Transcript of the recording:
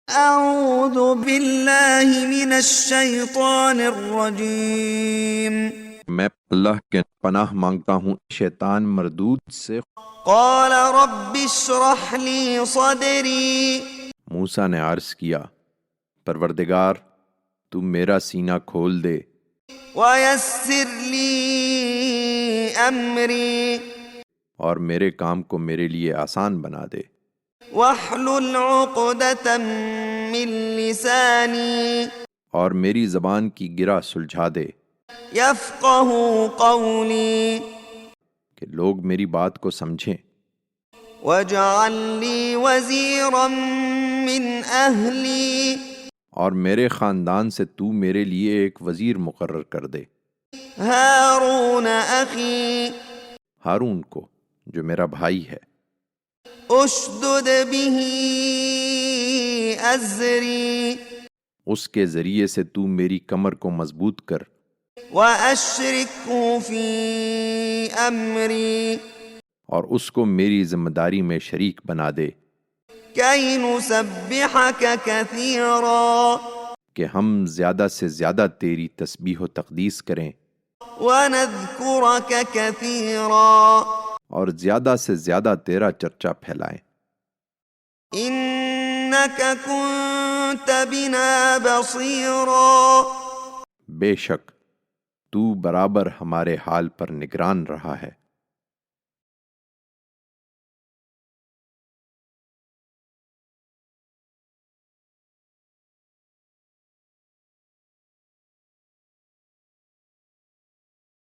اعوذ باللہ من الشیطان الرجیم۔ میں اللہ کے پناہ مانگتا ہوں شیطان مردود سے۔ قال رب اشرح لی صدری، موسیٰ نے عرض کیا پروردگار تو میرا سینہ کھول دے ویسر لی امری، اور میرے کام کو میرے لیے آسان بنا دے۔ واحلل عقدۃ من لسانی، اور میری زبان کی گرہ سلجھا دے یفقہوا قولی، کہ لوگ میری بات کو سمجھیں۔ واجعل لی وزیرا من اہلی، اور میرے خاندان سے تو میرے لیے ایک وزیر مقرر کر دے، ہارون اخی، ہارون کو جو میرا بھائی ہے۔ اشدد به ازری، اس کے ذریعے سے تو میری کمر کو مضبوط کر، واشرکه فی امری، اور اس کو میری ذمہ داری میں شریک بنا دے، کی نسبحک کثیرا، کہ ہم زیادہ سے زیادہ تیری تسبیح و تقدیس کریں ونذکرک کثیرا، اور زیادہ سے زیادہ تیرا چرچا پھیلائیں۔ انک کنت بنا بصیرا، بے شک تو برابر ہمارے حال پر نگران رہا ہے۔